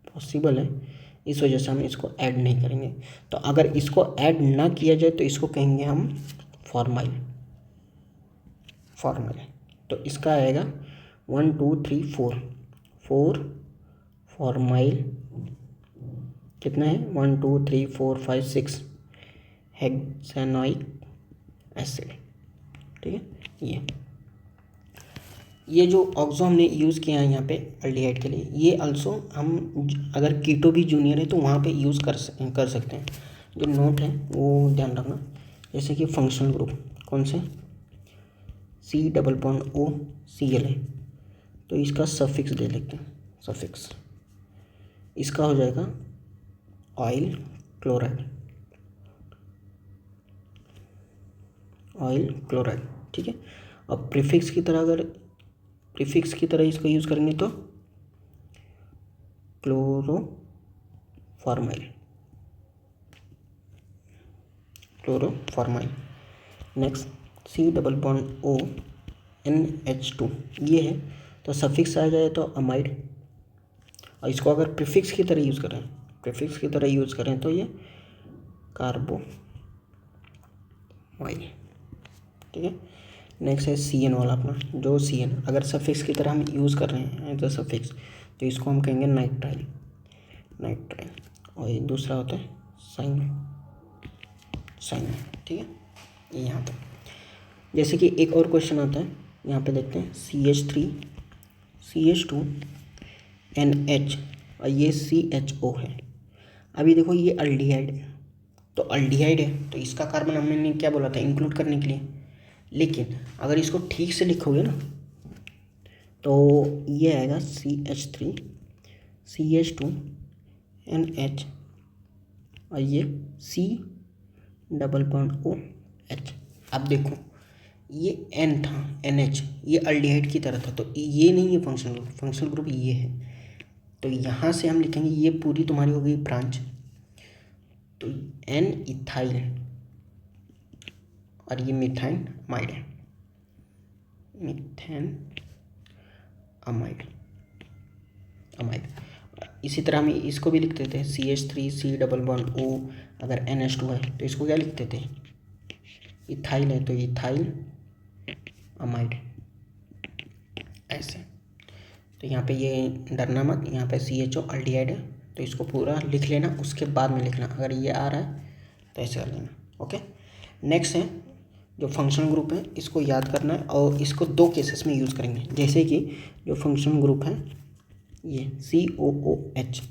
पॉसिबल है, इस वजह से हम इसको ऐड नहीं करेंगे। तो अगर इसको ऐड ना किया जाए तो इसको कहेंगे हम फॉर्माइल। तो इसका आएगा 1 2 3 4 4 फॉर्माइल कितना है 1 2 3 4 5 6 हेक्सानोइक एसिड। ठीक है, ये जो ऑक्सो हमने यूज़ किया है यहाँ पे एल्डिहाइड के लिए, ये अल्सो हम अगर कीटो भी जूनियर है तो वहाँ पे यूज़ कर सकते हैं। जो नोट है वो ध्यान रखना, जैसे कि फंक्शनल ग्रुप कौन से COO है, तो इसका सफिक्स दे लेते हैं। सफिक्स इसका हो जाएगा ऑयल क्लोराइड। ठीक है, अब प्रीफिक्स की तरह इसको यूज़ करेंगे तो क्लोरोफॉर्माइल। नेक्स्ट COONH2 ये है, तो सफिक्स आ जाए तो अमाइड, और इसको अगर प्रीफिक्स की तरह यूज़ करें तो ये कार्बोमाइल। ठीक है, नेक्स्ट है CN वाला अपना, जो CN अगर सफिक्स की तरह हम यूज़ कर रहे हैं एज अ सफिक्स तो इसको हम कहेंगे नाइट्राइल। और ये दूसरा होता है साइन। ठीक है, ये यहाँ तक। जैसे कि एक और क्वेश्चन आता है, यहाँ पे देखते हैं CH2NH और ये CHO है। अभी देखो ये अल्डिहाइड है, तो अल्डिहाइड है तो इसका कार्बन हमने क्या बोला था इंक्लूड करने के लिए, लेकिन अगर इसको ठीक से लिखोगे ना तो ये आएगा CH3 CH2NH और ये C OOH। अब देखो ये N था NH, ये अल्डिहाइड की तरह था, तो ये नहीं है फंक्शनल ग्रुप ये है। तो यहाँ से हम लिखेंगे ये पूरी तुम्हारी हो गई ब्रांच, तो N इथाइल और ये मिथाइन अमाइड। इसी तरह हम इसको भी लिख देते हैं CH3 COO, अगर NH2 है तो इसको क्या लिख देते हैं इथाइल है तो इथाइल अमाइड, ऐसे। तो यहाँ पे ये डरना मत, यहाँ पे CHO अल्डिहाइड है तो इसको पूरा लिख लेना, उसके बाद में लिखना, अगर ये आ रहा है तो ऐसे कर लेना। ओके, नेक्स्ट है जो फंक्शनल ग्रुप है, इसको याद करना है और इसको दो केसेस में यूज़ करेंगे। जैसे कि जो फंक्शनल ग्रुप है ये COOH,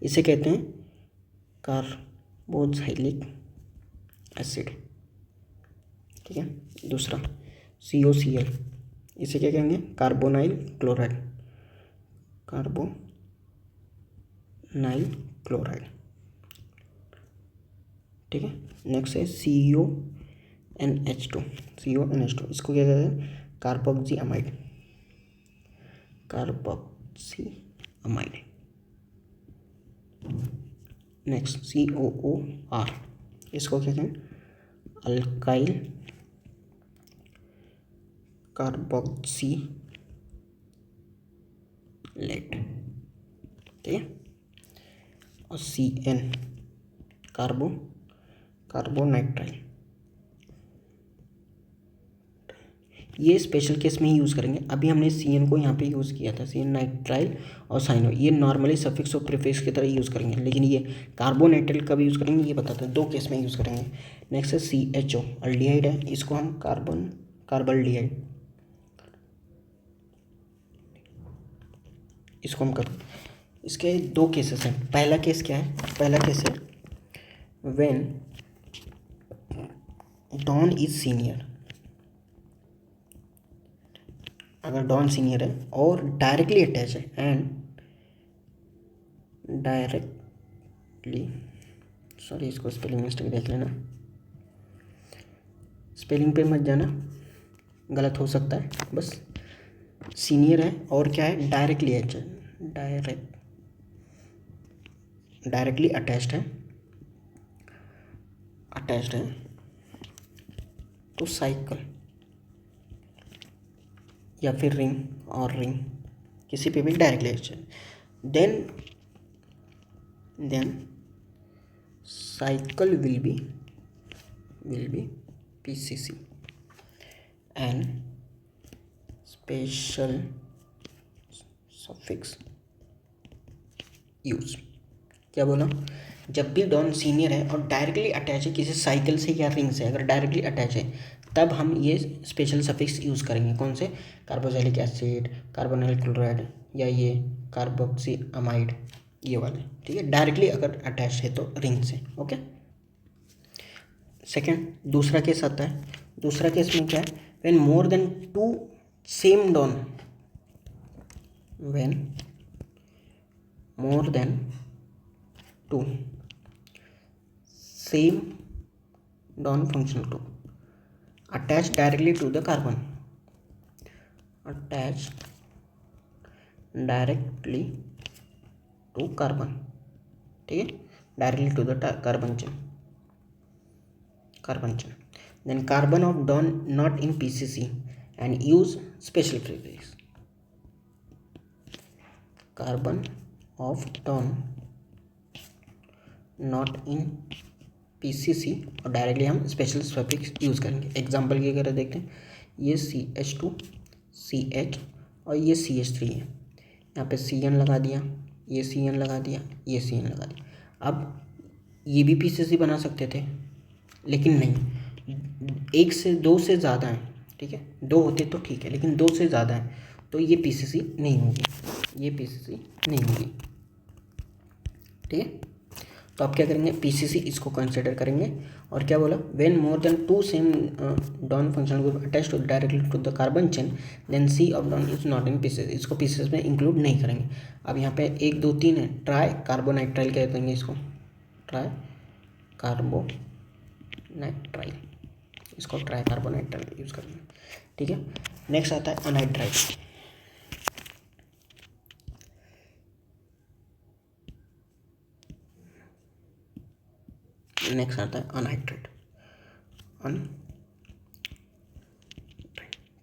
इसे कहते हैं कार्बोक्सिलिक एसिड। ठीक है, दूसरा COCl, इसे क्या कहेंगे कार्बोनाइल क्लोराइड। ठीक है, नेक्स्ट है CONH2, इसको क्या कहते हैं कार्बोक्सी अमाइड। नेक्स्ट COOR, इसको क्या कहते हैं अल्काइल कार्बोक्सिलेट। ठीक है, और CN कार्बोनाइट्राइल। ये स्पेशल केस में ही यूज़ करेंगे। अभी हमने CN को यहाँ पे यूज़ किया था, CN नाइट्राइल और साइनो, ये नॉर्मली सफिक्स और प्रीफिक्स की तरह यूज़ करेंगे, लेकिन ये कार्बोनाइट्राइल कब यूज़ करेंगे ये बताते हैं, दो केस में यूज़ करेंगे। नेक्स्ट है CHO अल्डिहाइड है, इसको हम कार्बल्डिहाइड, इसको हम कर, इसके दो केसेस हैं। पहला केस क्या है, पहला केस है व्हेन डॉन इज सीनियर, अगर डॉन सीनियर है और डायरेक्टली अटैच है सॉरी इसको स्पेलिंग मिस्टेक देख लेना, स्पेलिंग पे मत जाना, गलत हो सकता है, बस सीनियर है और क्या है डायरेक्टली अटैच्ड है तो साइकिल या फिर रिंग किसी पे भी directly attached, then then cycle will be PCC and special suffix use. क्या बोला, जब भी डॉन सीनियर है और डायरेक्टली अटैच है किसी साइकिल से या रिंग से, अगर डायरेक्टली अटैच है तब हम ये स्पेशल सफिक्स यूज़ करेंगे। कौन से, कार्बोक्सिलिक एसिड, कार्बोनिल क्लोराइड या ये कार्बोक्सी अमाइड, ये वाले, ठीक है, डायरेक्टली अगर अटैच है तो रिंग से। ओके, सेकेंड दूसरा केस आता है। दूसरा केस में क्या है, when more than two same done, when more than two same done functional group attach directly to the carbon, attach directly to carbon, ठीक है, directly to the carbon chain, then carbon of don not in PCC and use special prefix, carbon of don not in PCC और directly हम special suffix use करेंगे। Example की अगर देखते हैं, ये CH2 CH और ये CH3 है, यहाँ पे CN लगा दिया, ये CN लगा दिया, ये CN लगा दिया। अब ये भी PCC बना सकते थे लेकिन नहीं, एक से दो से ज़्यादा है, ठीक है, दो होते तो ठीक है लेकिन दो से ज़्यादा है तो ये PCC नहीं होगी, ये PCC नहीं होगी, ठीक है। तो आप क्या करेंगे, PCC इसको कंसिडर करेंगे। और क्या बोला, when more than two same done functional group attach to directly to the carbon chain then C of done is not in PCC, इसको PCC में इंक्लूड नहीं करेंगे। अब यहाँ पे 1 2 3 है, ट्राई कार्बोनाइट्राइल कह देंगे इसको, ट्राई कार्बोनाइट्राइल, इसको ट्राई कार्बोनाइट्राइल यूज़ करेंगे, ठीक है। नेक्स्ट आता है अनाइट्राइल। नेक्स्ट आता है अनहाइड्रेट,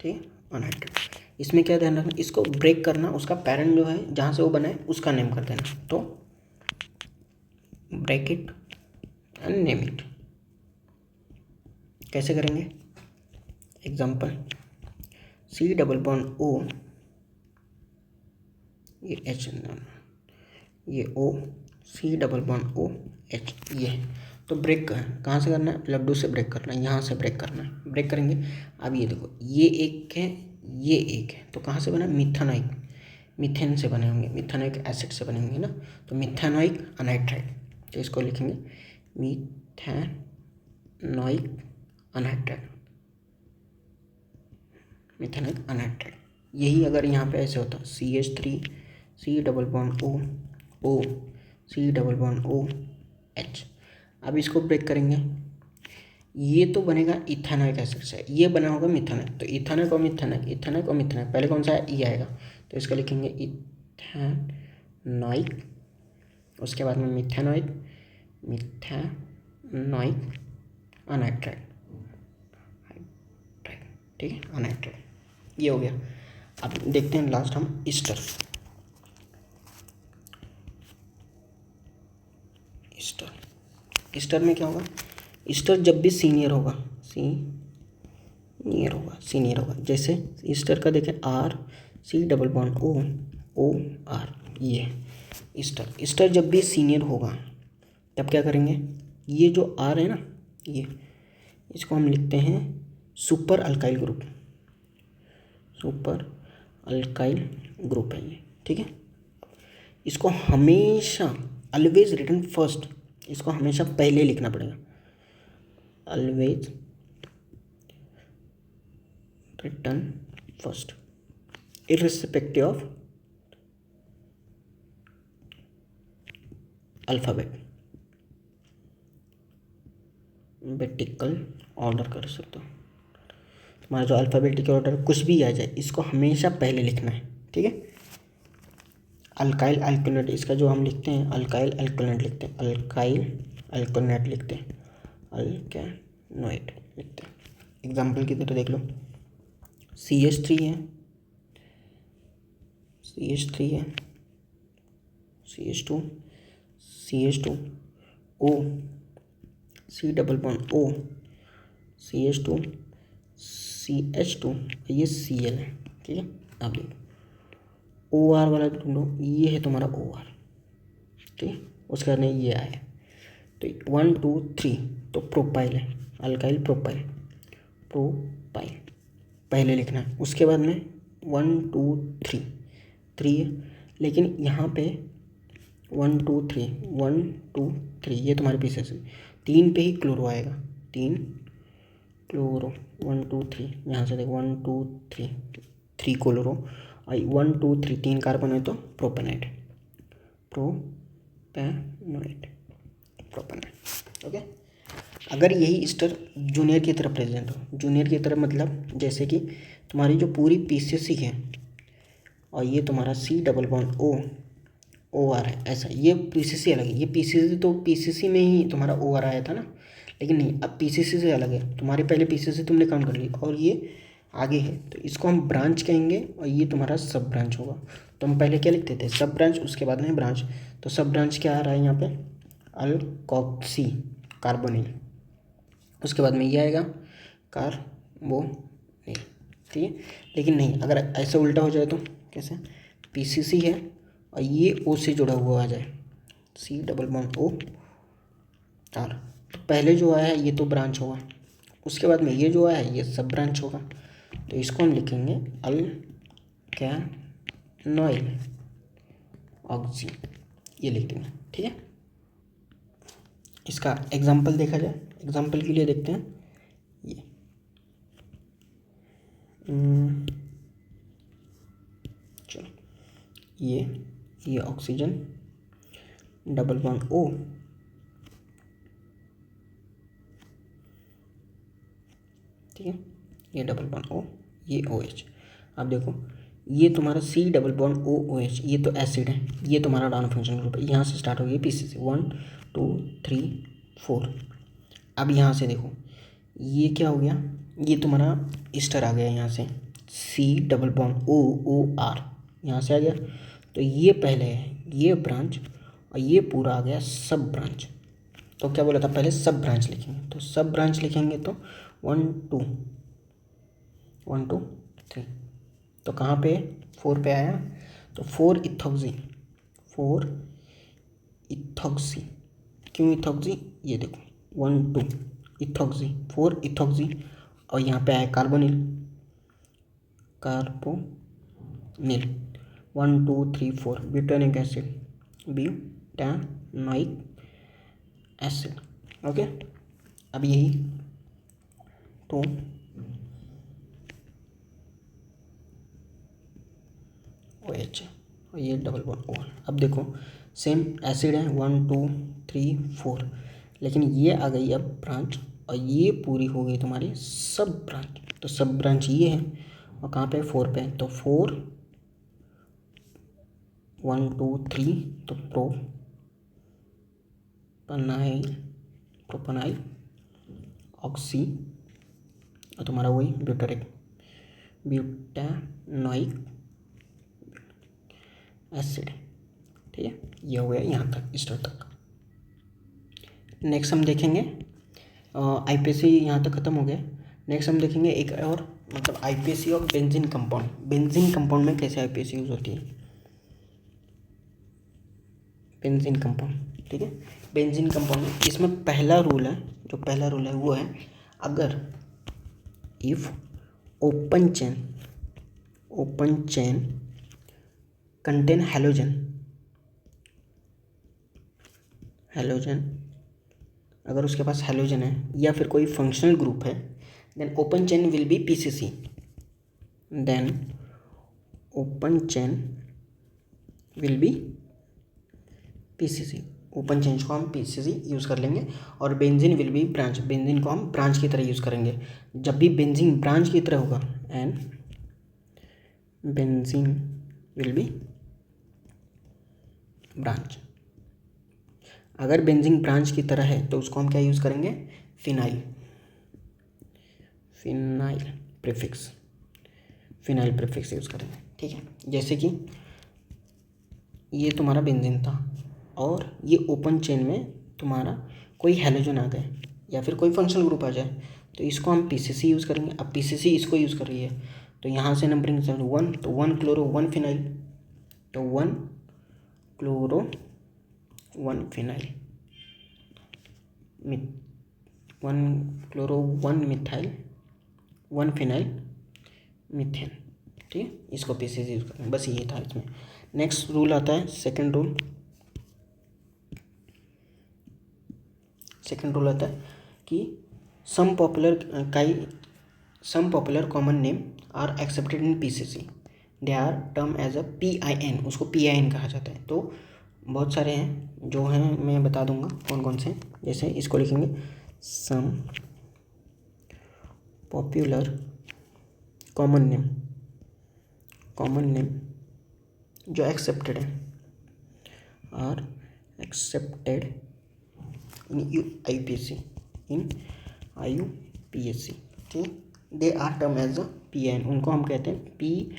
ठीक है, अनहाइड्रेट। इसमें क्या ध्यान रखना, इसको ब्रेक करना, उसका पैरेंट जो है जहाँ से वो बना है उसका नेम कर देना, तो break it and name it. कैसे करेंगे, example C double bond O, ये H, ये O, C double bond O H, ये तो ब्रेक कहाँ से करना है, लड्डू से ब्रेक करना है, यहाँ से ब्रेक करना है, ब्रेक करेंगे। अब ये देखो, ये एक है, ये एक है, तो कहाँ से बना, मिथानोइक, मीथेन से बने होंगे, मिथानोइक एसिड से बने होंगे ना, तो मिथानोइक अनहाइड्राइड, तो इसको लिखेंगे मिथानोइक अनहाइड्राइड, मिथानोइक अनहाइड्राइड। यही अगर यहाँ पे ऐसे होता CH3 C double bond O O C double bond O H, अब इसको ब्रेक करेंगे, ये तो बनेगा इथेनॉइक एसिड से, ये बना होगा मिथेनॉइक, तो इथेनॉइक और मिथेनॉइक, इथेनॉइक और मिथेनॉइक, पहले कौन सा है, ई आएगा, तो इसका लिखेंगे इथेनॉइक, उसके बाद में मिथेनॉइक, मिथेनॉइक अनहाइड्राइड, ठीक है, अनहाइड्राइड, ये हो गया। अब देखते हैं लास्ट हम ईस्टर। ईस्टर में क्या होगा, ईस्टर जब भी सीनियर होगा, सीनियर होगा, जैसे ईस्टर का देखें R C double bond O R, ये ईस्टर जब भी सीनियर होगा तब क्या करेंगे, ये जो R है ना, ये इसको हम लिखते हैं super alkyl group, super alkyl group है ये, ठीक है। इसको हमेशा ऑलवेज रिटन फर्स्ट, इसको हमेशा पहले लिखना पड़ेगा, always written first irrespective of alphabetical order कर सकते हो, तुम्हारा जो अल्फ़ाबेटिकल ऑर्डर कुछ भी आ जाए इसको हमेशा पहले लिखना है, ठीक है। अल्काइल अल्कोनेट, इसका जो हम लिखते हैं अल्काइल अल्कोनेट लिखते हैं, अल्काइल अल्कोनेट लिखते हैं, अल्केनोइड लिखते हैं। एग्जाम्पल की तरह देख लो, CH3 है, CH2, CH2O, C double bond O, CH2, CH2, ये Cl है, ठीक है। अब देखो OR वाला ढूंढो, ये है तुम्हारा OR, ठीक है। उसके बाद में ये आया, तो 1 2 3 तो प्रोपाइल है, अल्काइल प्रोपाइल, प्रोपाइल पहले लिखना है। उसके बाद में 1 2 3 3 है, लेकिन यहाँ पे 1 2 3 1 2 3 ये तुम्हारे पीसेस है, 3 पे ही क्लोरो आएगा, 3 क्लोरो, 1 2 3 यहाँ से देखो 1 2 3 3 क्लोरो, 1 2 3 3 कार्बन है तो प्रोपेनाइट, प्रोपेनाइट, प्रोपेनाइट, ओके। अगर यही ईस्टर जूनियर की तरफ प्रेजेंट हो, जूनियर की तरफ मतलब जैसे कि तुम्हारी जो पूरी पीसीसी है और ये तुम्हारा C double bond O OR है, ऐसा, ये पीसीसी अलग है, ये पीसीसी तो पीसीसी में ही तुम्हारा OR आया था ना, लेकिन नहीं, अब पीसीसी से अलग है, तुम्हारे पहले पीसीसी तुमने काउंट कर ली और ये आगे है, तो इसको हम ब्रांच कहेंगे और ये तुम्हारा सब ब्रांच होगा। तो हम पहले क्या लिखते थे, सब ब्रांच, उसके बाद में ब्रांच, तो सब ब्रांच क्या आ रहा है यहाँ पे, अल्कोक्सी कार्बोनिल, उसके बाद में ये आएगा कार्बोनिल, ठीक है। लेकिन नहीं, अगर ऐसा उल्टा हो जाए तो कैसे, पीसीसी है और ये O से जुड़ा हुआ आ जाए, C double bond O R, तो पहले जो आया है ये तो ब्रांच होगा, उसके बाद में ये जो आया है ये सब ब्रांच होगा, तो इसको हम लिखेंगे अल्कैनोइल ऑक्सी, ये लिख देंगे, ठीक है। इसका एग्जाम्पल देखा जाए, एग्जाम्पल के लिए देखते हैं, ये चलो, ये ऑक्सीजन डबल बॉन्ड O, ठीक है, ये डबल बॉन्ड O, ये OH। अब देखो ये तुम्हारा C double bond O OH, ये तो एसिड है, ये तुम्हारा नॉन फंक्शनल ग्रुप है, यहाँ से स्टार्ट हो गई पीसीसी 1 2 3 4। अब यहाँ से देखो ये क्या हो गया, ये तुम्हारा ईस्टर आ गया, यहाँ से C double bond O OR यहाँ से आ गया, तो ये पहले है ये ब्रांच और ये पूरा आ गया सब ब्रांच। तो क्या बोला था, पहले सब ब्रांच लिखेंगे, तो सब ब्रांच लिखेंगे तो 1 2 1 2 3, तो कहाँ पे 4 पे आया, तो 4 इथॉक्सी, 4 इथॉक्सी, क्यों इथॉक्सी, ये देखो 1 2 इथॉक्सी, 4 इथॉक्सी, और यहाँ पे आया carbonyl, carbonyl 1 2 3 4 butanic acid, butanoic acid, okay. अब यही तो OH और ये डबल बॉन्ड O। अब देखो सेम एसिड है 1 2 3 4, लेकिन ये आ गई अब ब्रांच और ये पूरी हो गई तुम्हारी सब ब्रांच, तो सब ब्रांच ये है और कहाँ पे 4 पे, तो 4 1 2 3, तो प्रोपनाइल ऑक्सी और तुम्हारा वही ब्यूटानोइक एसिड, ठीक है। ये हो गया यहाँ तक, स्टार तक। नेक्स्ट हम देखेंगे आईपीसी, यहाँ तक ख़त्म हो गया। नेक्स्ट हम देखेंगे एक और, मतलब IPC of benzene compound, benzene compound में कैसे आईपीसी यूज़ होती है, बेंजीन कंपाउंड, ठीक है। बेंजीन कंपाउंड में इसमें पहला रूल है, जो पहला रूल है वो है, अगर if open chain contain halogen, अगर उसके पास हैलोजन है या फिर कोई फंक्शनल ग्रुप है, then open chain will be PCC, then open chain will be PCC, open chain को हम पीसीसी यूज़ कर लेंगे, और benzene will be branch, benzene को हम ब्रांच की तरह यूज़ करेंगे। जब भी बेंजीन ब्रांच की तरह होगा, and benzene will be branch, अगर बेंजीन ब्रांच की तरह है तो उसको हम क्या यूज़ करेंगे, फिनाइल प्रीफिक्स यूज़ करेंगे, ठीक है। जैसे कि ये तुम्हारा बेंजीन था, और ये ओपन चेन में तुम्हारा कोई हैलोजन आ गए या फिर कोई फंक्शनल ग्रुप आ जाए तो इसको हम पीसीसी यूज़ करेंगे। अब पीसीसी इसको यूज़ कर रही है तो यहाँ से नंबरिंग 1, तो 1 क्लोरो 1 फिनाइल, तो 1 chloro 1 phenyl 1 chloro 1 methyl 1 phenyl methane. ठीक है, इसको पीसीसी यूज़ करेंगे, बस ये था इसमें। नेक्स्ट रूल आता है सेकंड रूल आता है कि some popular common name are accepted in PCC, they are term as a PIN, उसको PIN कहा जाता है। तो बहुत सारे हैं जो हैं, मैं बता दूंगा कौन कौन से। जैसे इसको लिखेंगे सम पॉपुलर कॉमन नेम जो एक्सेप्टेड है, आर एक्सेप्टेड इन IUPAC, ठीक, they are term as a PIN, उनको हम कहते हैं PIN।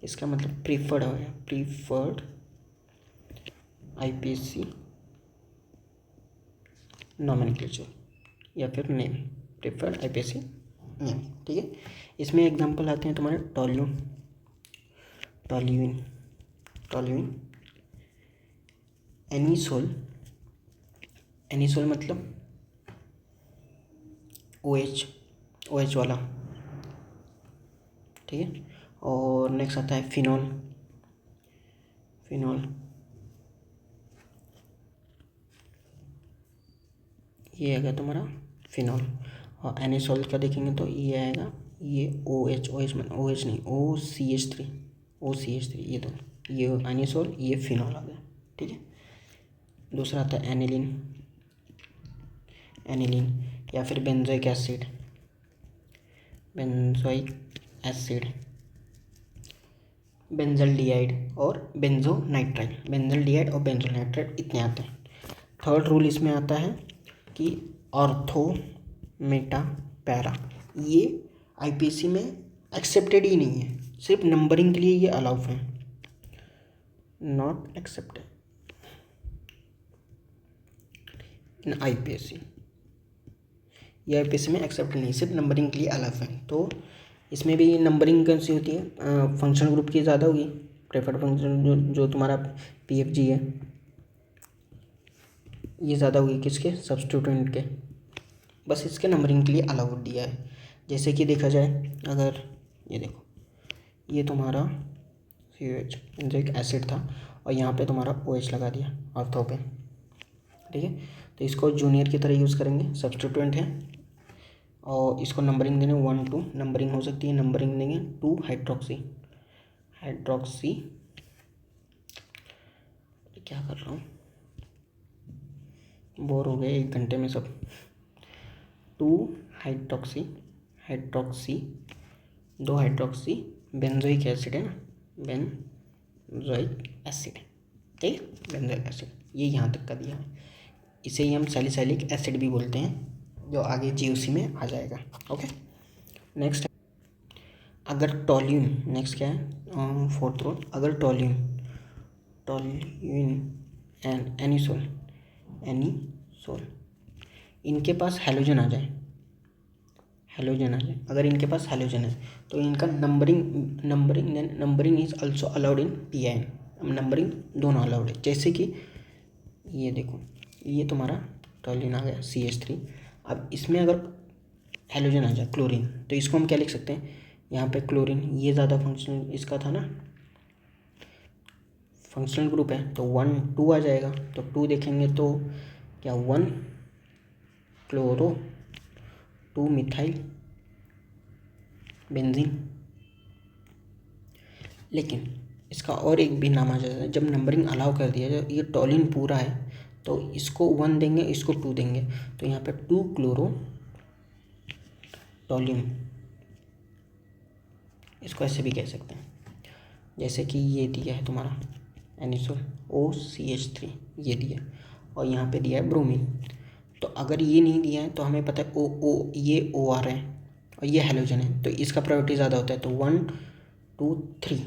इसका मतलब प्रीफर्ड है, प्रीफर्ड IPC नॉमेनक्लेचर या फिर नेम, प्रीफर्ड IPC नेम। ठीक है, इसमें एग्जांपल आते हैं तुम्हारे टॉल्यूइन, एनिसोल मतलब OH वाला। ठीक है, और नेक्स्ट आता है फिनॉल, ये आएगा तुम्हारा फिनॉल। और एनिसोल का देखेंगे तो ये आएगा, ये OH मतलब OH नहीं, OCH3, ये दोनों, ये एनिसोल, ये फिनॉल आ गया। ठीक है, दूसरा आता है एनिलीन या फिर बेंजोइक एसिड, बेंजल्डिहाइड और बेंजोनाइट्राइड, इतने आते हैं। थर्ड रूल इसमें आता है कि ऑर्थो मेटा पैरा, ये IPC में एक्सेप्टेड ही नहीं है, सिर्फ नंबरिंग के लिए ये अलाउ है, नॉट एक्सेप्टेड इन IPC, ये IPC में एक्सेप्ट नहीं, सिर्फ नंबरिंग के लिए अलाउ है। तो इसमें भी नंबरिंग कौन सी होती है, फंक्शनल ग्रुप की ज़्यादा होगी, प्रेफर्ड फंक्शन जो तुम्हारा PFG है, ये ज़्यादा होगी किसके, सब्स्टिट्यूएंट के, बस इसके नंबरिंग के लिए अलाउड दिया है। जैसे कि देखा जाए, अगर ये देखो, ये तुम्हारा COH बेंजोइक एसिड था और यहाँ पे तुम्हारा OH लगा दिया ऑर्थो पे। ठीक है, तो इसको जूनियर की तरह यूज़ करेंगे, सब्स्टिट्यूएंट है, और इसको नंबरिंग देने 1 2 नंबरिंग हो सकती है, नंबरिंग देंगे 2 हाइड्रोक्सी, क्या कर रहा हूँ, बोर हो गए 1 घंटे में सब। 2 हाइड्रोक्सी 2 हाइड्रोक्सी बेंजोइक एसिड है ना, बेंजोइक एसिड, ठीक है, बेंजोइक एसिड, ये यहाँ तक का दिया है। इसे ही हम सैलिसिलिक एसिड भी बोलते हैं, जो आगे GOC में आ जाएगा। ओके, नेक्स्ट अगर टॉल्यूइन, नेक्स्ट क्या है, फोर्थ रूल, अगर टॉल्यूइन एंड एनिसोल इनके पास हैलोजन आ जाए, अगर इनके पास हैलोजन है तो इनका numbering is also allowed in PIN, numbering दोनों अलाउड है। जैसे कि ये देखो, ये तुम्हारा टॉल्यूइन आ गया CH3, अब इसमें अगर हैलोजन आ जाए क्लोरीन, तो इसको हम क्या लिख सकते हैं, यहाँ पे क्लोरीन, ये ज़्यादा फंक्शनल इसका था ना, फंक्शनल ग्रुप है, तो 1 2 आ जाएगा। तो 2 देखेंगे तो क्या, 1 क्लोरो 2 मिथाइल बेंजीन। लेकिन इसका और एक भी नाम आ जाता है, जब नंबरिंग अलाउ कर दिया जाए, ये टॉलिन पूरा है तो इसको 1 देंगे, इसको 2 देंगे, तो यहाँ पे 2 क्लोरो टॉलिन, इसको ऐसे भी कह सकते हैं। जैसे कि ये दिया है तुम्हारा एनिसोल OCH3, ये दिया, और यहाँ पे दिया है ब्रोमीन। तो अगर ये नहीं दिया है तो हमें पता है ये OR है और ये हैलोजन है, तो इसका प्रायोरिटी ज़्यादा होता है। तो 1 2 3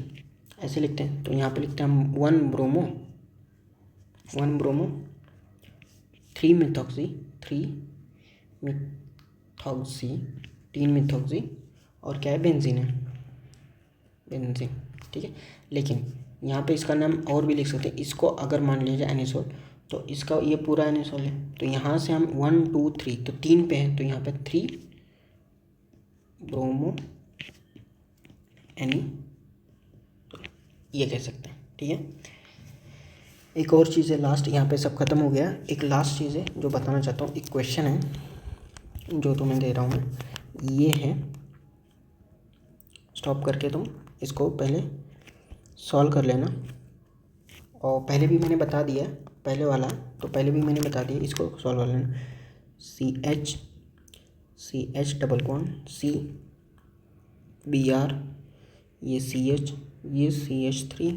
ऐसे लिखते हैं। तो यहाँ पे लिखते हैं हम 1 ब्रोमो 3 मिथॉक्सी 3 मिथॉक्सी और क्या है, बेंजीन है, बेंजीन। ठीक है, लेकिन यहाँ पे इसका नाम और भी लिख सकते हैं। इसको अगर मान लीजिए एनिसोल, तो इसका ये पूरा एनिसोल है। तो यहाँ से हम 1 2 3 तो 3 पे है, तो यहाँ पे 3 ब्रोमो एनी ये कह सकते हैं। ठीक है, एक और चीज़ है लास्ट, यहाँ पे सब खत्म हो गया। एक लास्ट चीज़ है जो बताना चाहता हूँ, एक क्वेश्चन है जो तुम्हें दे रहा हूँ मैं, ये है, स्टॉप करके तुम इसको पहले सॉल्व कर लेना। और पहले भी मैंने बता दिया, पहले वाला तो पहले भी मैंने बता दिया, इसको सॉल्व कर लेना। CH double bond C Br, ये CH, ये CH3,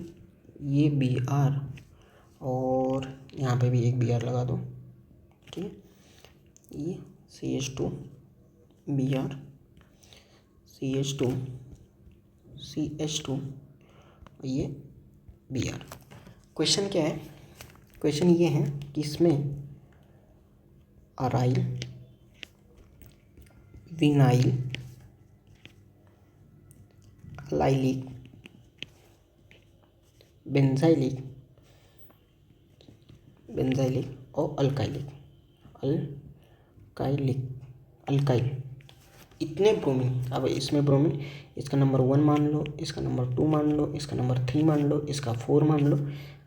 ये Br, और यहाँ पे भी एक Br लगा दो। ठीक है, ये CH2 Br, CH2 CH2, ये Br। क्वेश्चन क्या है, क्वेश्चन ये है कि इसमें अराइल, विनाइल, अलाइलिक, बेंजाइलिक और अल्काइल, इतने ब्रोमीन। अब इसमें ब्रोमीन, इसका नंबर 1 मान लो, इसका नंबर 2 मान लो, इसका नंबर 3 मान लो, इसका 4 मान लो,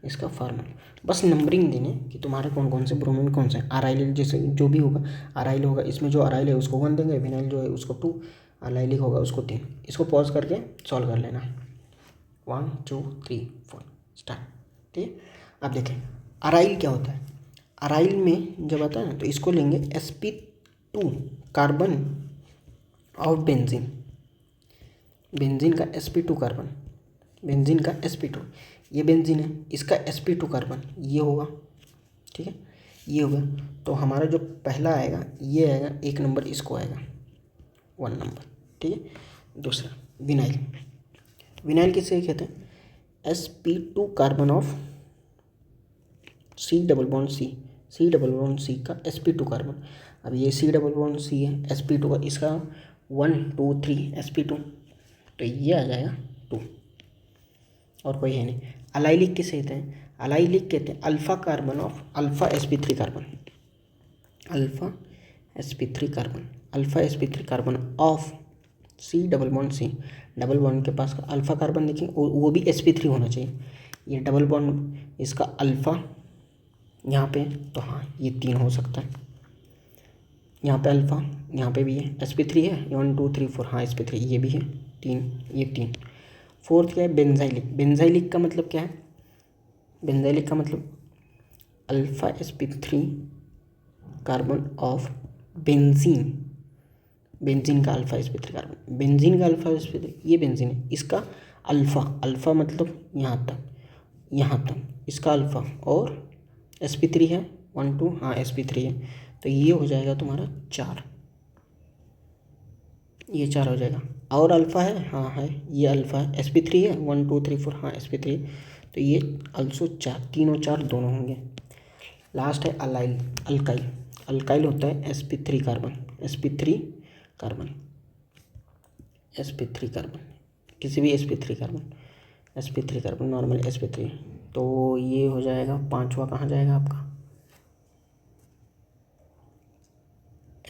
इसका 4 मान लो। बस नंबरिंग देने कि तुम्हारे कौन कौन से ब्रोमीन कौन से हैं। अराइल जैसे जो भी होगा, अराइल होगा, इसमें जो अराइल है उसको 1 देंगे, विनाइल जो है उसको 2, अलाइलिक होगा उसको 3। इसको पॉज करके सॉल्व कर लेना। 1 2 3 4 स्टार्ट। ठीक है, अब देखें अराइल क्या होता है। अराइल में जब आता है ना, तो इसको लेंगे sp2 कार्बन और बेंजीन का sp2 कार्बन, बेंजीन का sp2, ये बेंजीन है, इसका sp2 कार्बन ये होगा। ठीक है, ये होगा। तो हमारा जो पहला आएगा ये आएगा, 1 नंबर इसको आएगा, 1 नंबर। ठीक है, दूसरा विनाइल किसे कहते हैं, sp2 carbon of C double bond C का sp2 कार्बन। अब ये C डबल बॉन्ड C है, sp2 का, इसका 1 2 3 sp2, तो ये आ जाएगा 2, और कोई है नहीं। अलाइलिक किसे कहते हैं, अलाइलिक कहते हैं alpha carbon of alpha sp3 carbon, alpha sp3 carbon of C double bond C, double bond के पास का अल्फा कार्बन देखें, वो भी sp3 होना चाहिए। ये डबल बॉन्ड इसका अल्फा यहाँ पे, तो हाँ ये 3 हो सकता है। यहाँ पे अल्फ़ा, यहाँ पे भी है, sp3 है, 1 2 3 4, हाँ sp3 ये भी है 3, ये 3। फोर्थ क्या है, बेंजाइलिक का मतलब क्या है, बेंजाइलिक का मतलब alpha sp3 carbon of benzene का अल्फ़ा sp3 कार्बन, बेंजीन का अल्फ़ा sp3, ये बेंजीन है, इसका अल्फ़ा मतलब यहाँ तक इसका अल्फ़ा, और sp3 है 1 2, हाँ sp3 है, तो ये हो जाएगा तुम्हारा 4, ये 4 हो जाएगा। और अल्फ़ा है, हाँ है, ये अल्फ़ा है, sp3 है 1 2 3 4, हाँ sp3, तो ये अल्सो 4, 3 और 4 दोनों होंगे। लास्ट है अल्काइल होता है sp3 कार्बन, किसी भी sp3 कार्बन नॉर्मल sp3, तो ये हो जाएगा 5वां, कहाँ जाएगा आपका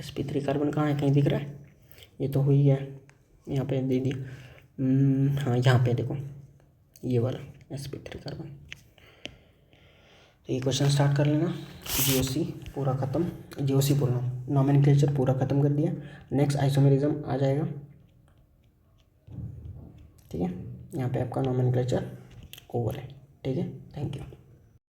sp3 कार्बन, कहाँ है, कहीं दिख रहा है, ये तो हुई है, यहाँ पे दे दिया, हाँ यहाँ पे देखो ये वाला sp3 कार्बन। तो ये क्वेश्चन स्टार्ट कर लेना। GOC पूरा ख़त्म, GOC बोल रहा हूँ, नॉमेनक्लेचर पूरा ख़त्म कर दिया। नेक्स्ट आइसोमेरिज्म आ जाएगा। ठीक है, यहाँ पे आपका नॉमेनक्लेचर ओवर है। ठीक है, थैंक यू।